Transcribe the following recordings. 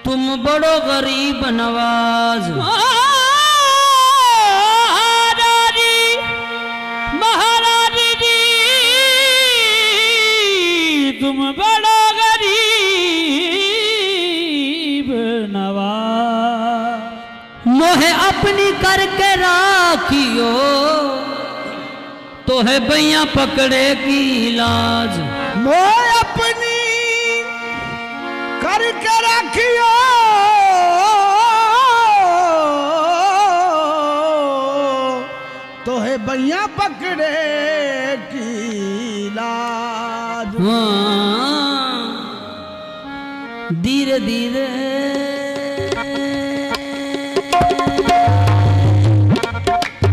तुम बड़ो गरीब नवाज। महाराजी जी तुम बड़ो गरीब नवाज। मोहे अपनी करके राखियो तो है भैया पकड़े की लाज। मोहे अपनी करके राखियो तो है भैया पकड़े की लाज। हाँ धीरे धीरे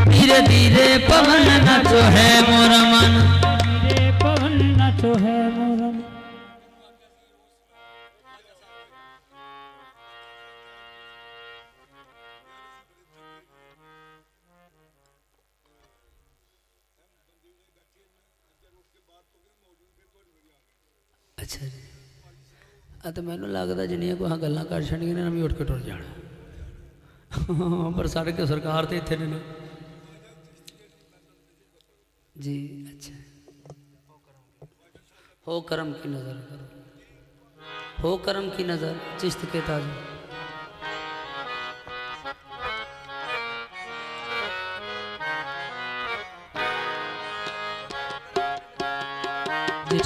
धीरे धीरे पवन नाचो है मोरा मन। धीरे पवन नाचो है मोरा मन। अच्छा जी तो मैनू लगता जिन्नियां को गल्लां कर छड़ियां ने भी उठ के टुर जाना पर साढ़े के सरकार तो इत्थे ने जी। अच्छा हो करम की नज़र करो, हो करम की नज़र चिश्त के ताज। जी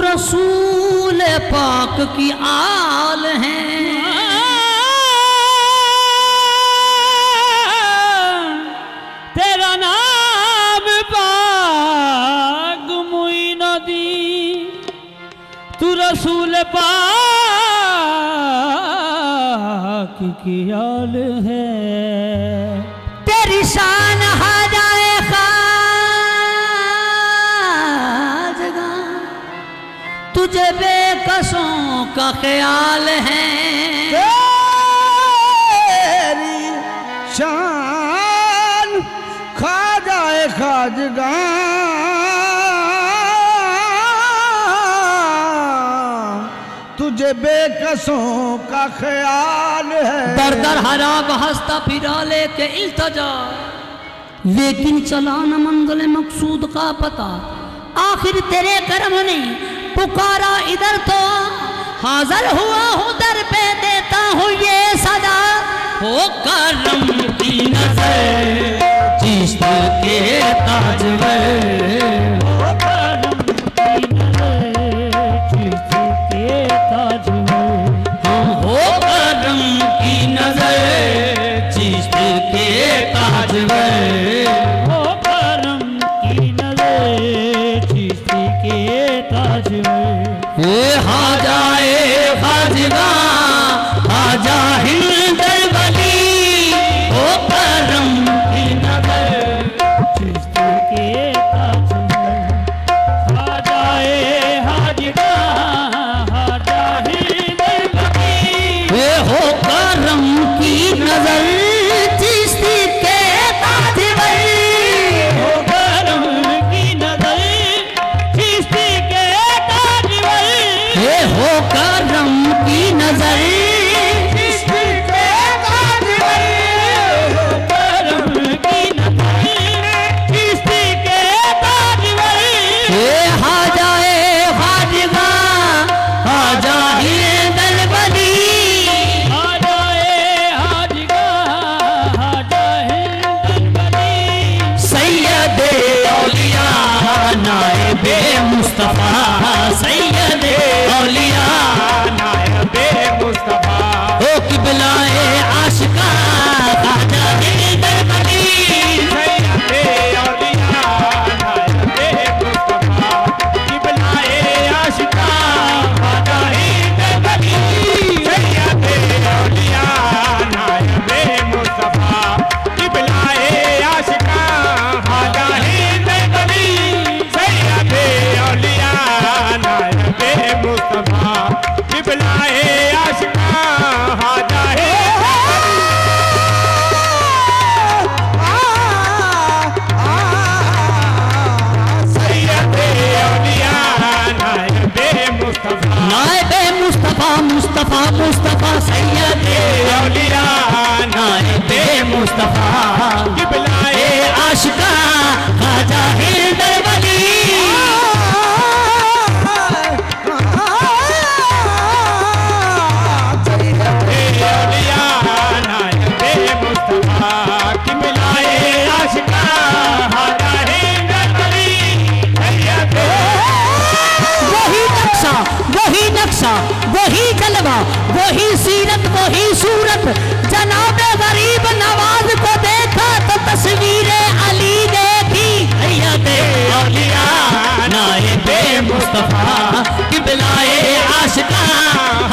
रसूल पाक की आल है। तेरा नाम पाक मुइनुद्दीन तू रसूल पाक की आल है। तेरी शान तुझे बेकसों का ख्याल है। तेरी शान ख्वाजाए ख्वाजगा तुझे बेकसों का ख्याल है। दर दर हरा हंसता फिरा लेके इल्तजा लेकिन चला न मंजिल मकसूद का पता। आखिर तेरे करम ने पुकारा इधर तो हाजिर हुआ हूँ दर पे देता हूँ ये सजा। हो करम की नजर चिश्त के ताजवर। हो करम की नजर चिश्त के ताजवर। हम हो करम की नजर चिश्त के ताजवर। हो करम की नजर चिश्त के ताजवर। हाजाए खाजगा हाजा हिंदर वली हो करम की नजर चिश्त के ताजवर। हाजाए हाजगा हाजा हिंदर वली हो करम की नजर चिश्त के ताजवर। हो करम की नजर चिश्त के ताजवर। हो करम की नजर चिश्त के ताजवर। हो करम की नजर चिश्त के ताजवर। हाजाए खाजगा हाजा हिंदर वली हाजाए हाजगा हाजा हिंदर वली। सैयदे औलिया नाइबे मुस्तफा सैयदे औलिया किबलाए आशिका हाजा है नायबे मुस्तफा मुस्तफा मुस्तफा सैयदे औलिया नायबे मुस्तफा किबलाए आशिका खाजा हैदर वली औलिया नायबे मुस्तफा किबलाए आशिका हाजा हैदर वली सैयदे वही नक्शा वही जलवा वही सीरत वही सूरत जनाबे गरीब नवाज को देखा तो तस्वीरें अली देखी सैयदे औलिया नायबे मुस्तफा किबलाए आशिका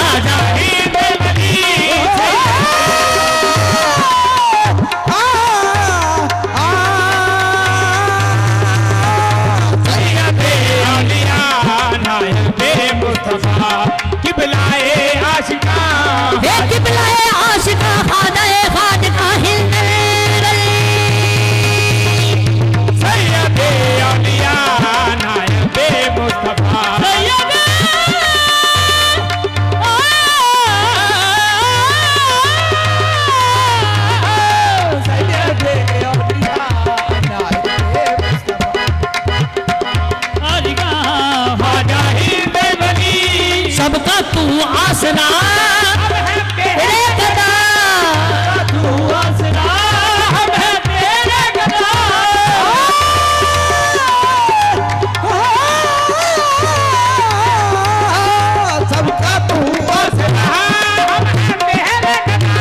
हाजा हैदर वली सैयदे औलिया नायबे मुस्तफा किबलाए आशिका किबलाए आशिका खाजा खाजा हिंदर सैयदे औलिया नायबे मुस्तफा सैयदे सबका तू आसरा तेरे गदा तू आसरा हम है तेरे गदा सबका तू आसरा हम है तेरे गदा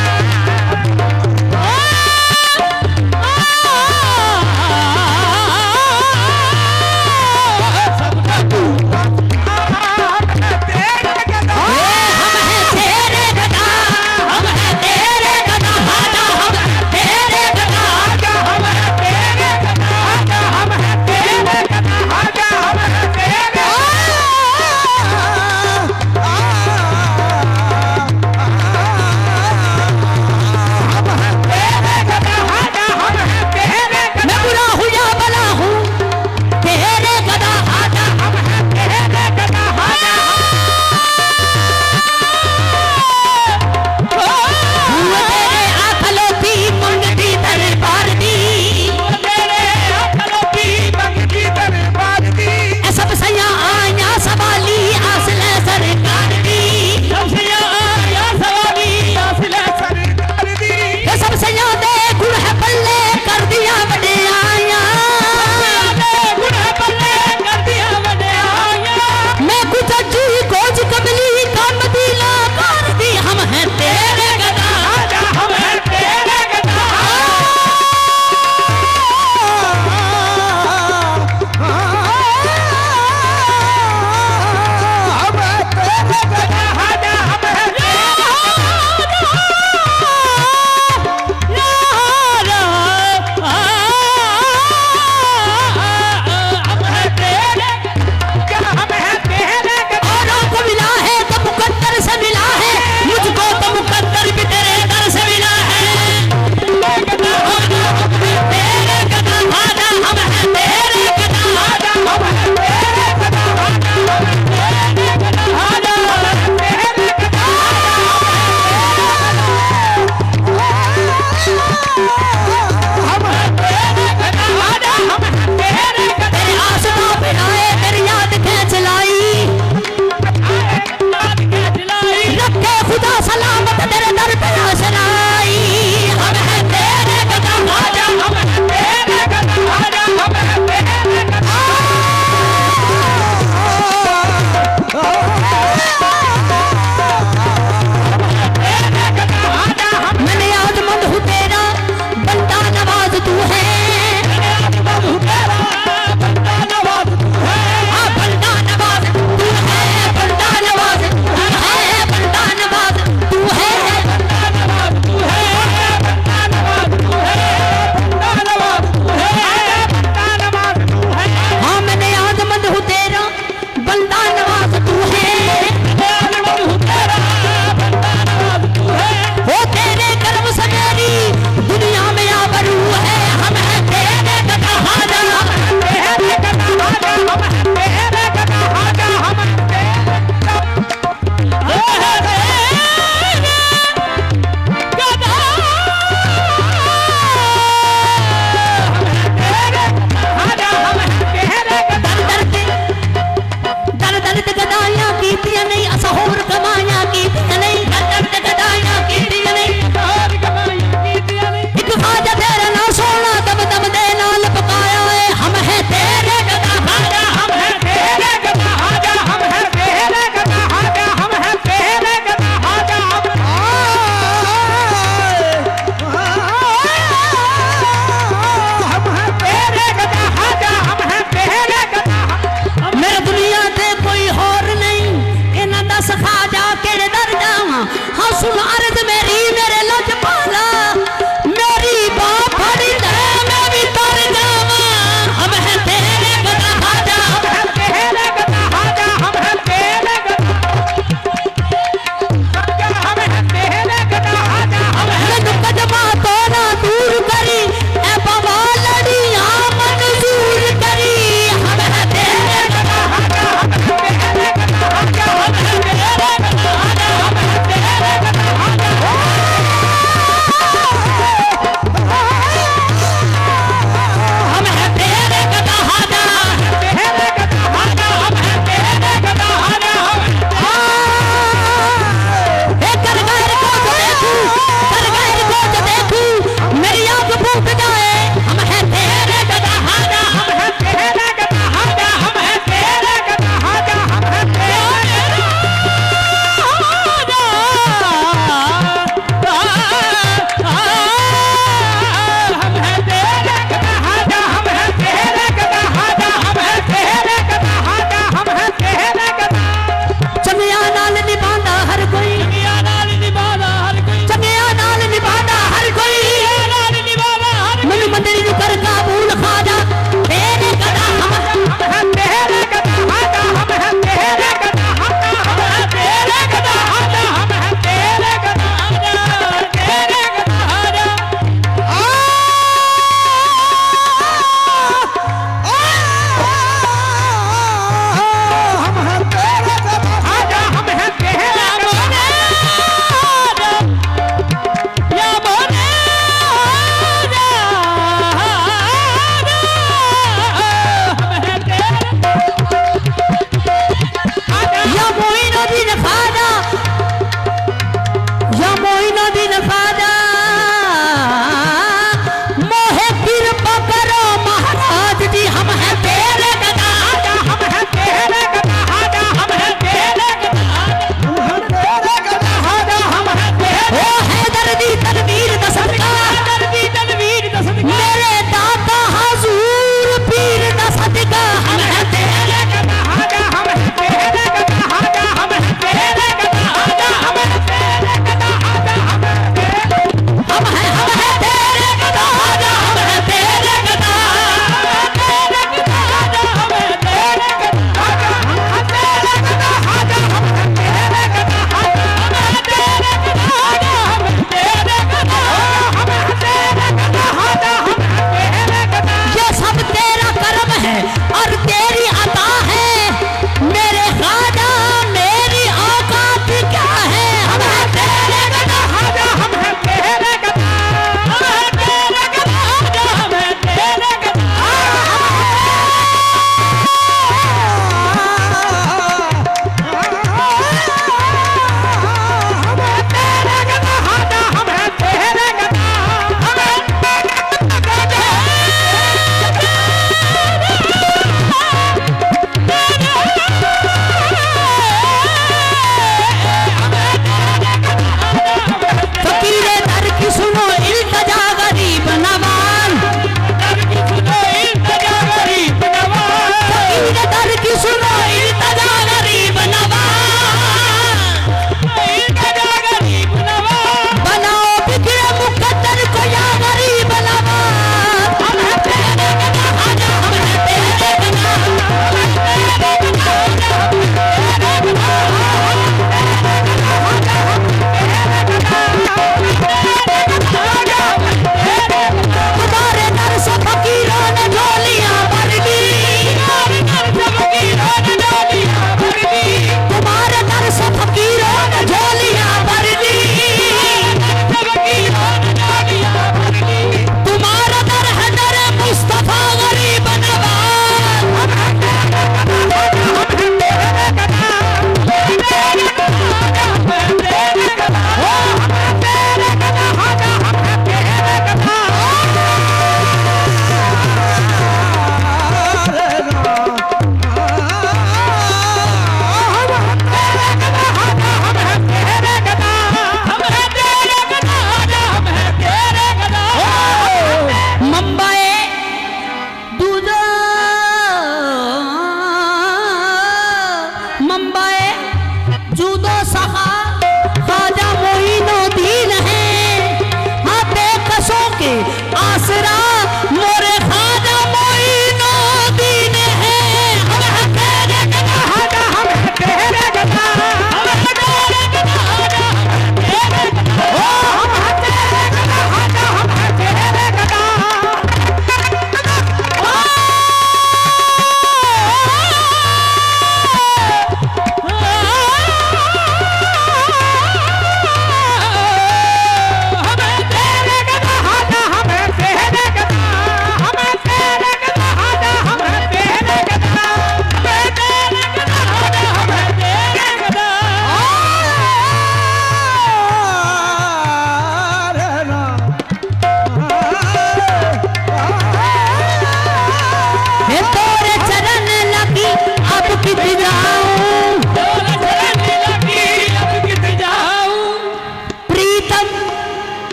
सबका तू हम है तेरे गदा हम हैं तेरे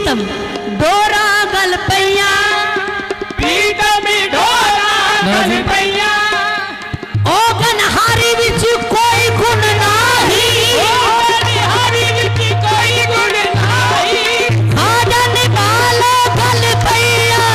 पीतम डोरा गल पैया पीतम डोरा गल पैया ओ गनहारी विच कोई गुण नाही हरि विच कोई गुण नाही खाजा निभालो गल पैया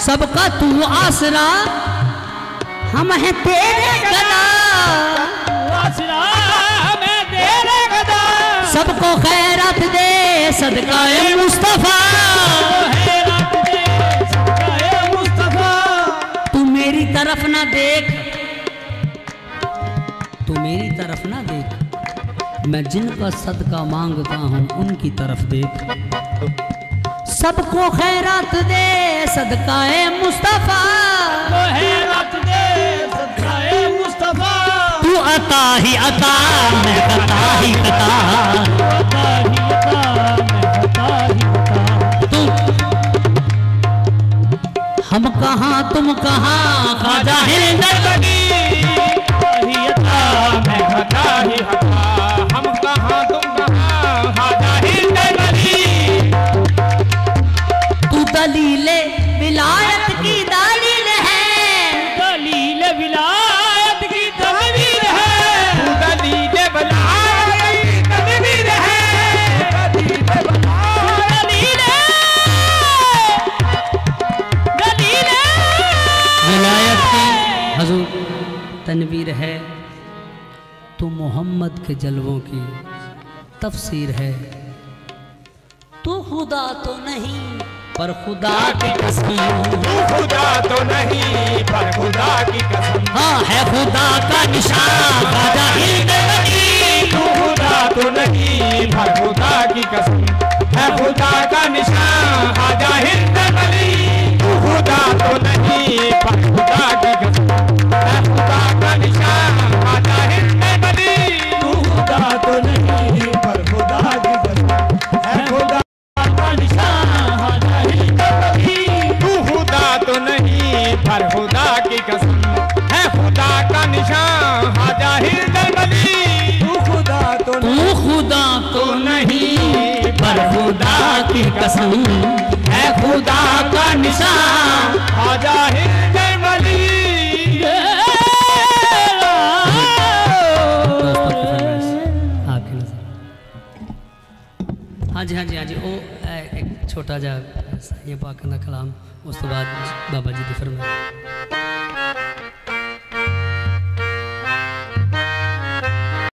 सबका तू आसरा हम हैं तेरे गदा आसरा मैं तेरे गदा सबको खैरत दे सदकाए मुस्तफा खैरत दे सदकाए मुस्तफा तू मेरी तरफ ना देख तू मेरी तरफ ना देख मैं जिनका सदका मांगता हूँ उनकी तरफ देख सबको खैरात दे सदकाए मुस्तफा खैरत दे सदकाए मुस्तफा तू अता ही अता मैं कता ही कता अता ही अता मैं अता ही अता तू हम कहाँ तुम कहाँ खाजा हिंदर ही अता मैं अता ही अता हम कहाँ तुम कहाँ खाजा हिंदर दलीले विलायत की दलील है दलील विलायत की तदबीर है दलील विलायत की तदबीर है दलील विलायत की हुजूर तनवीर है तो मोहम्मद के जलवों की तफसीर है तू खुदा तो नहीं पर खुदा की कसम खुदा तो नहीं पर खुदा की कसम हाँ है खुदा का निशान खाजा हिंदवी तू खुदा तो नहीं पर खुदा की कसम है खुदा का निशान खाजा हिंद अली तू खुदा तो नहीं पर खुदा की कसम है खुदा का निशान खाजा हिंद अली तू खुदा तो नहीं पर खुदा की कसम है खुदा का निशान खाजा हिंद अली तू खुदा तो नहीं पर खुदा की कसम है खुदा का निशान खाजा हिंद अली तू खुदा तो नहीं पर खुदा की कसम है खुदा का निशान खाजा हिंद अली हाँ जी हाँ जी हाँ जी वो एक छोटा जा ये पाक ना कलाम उस तो बाद बाबा जी की फरमाइश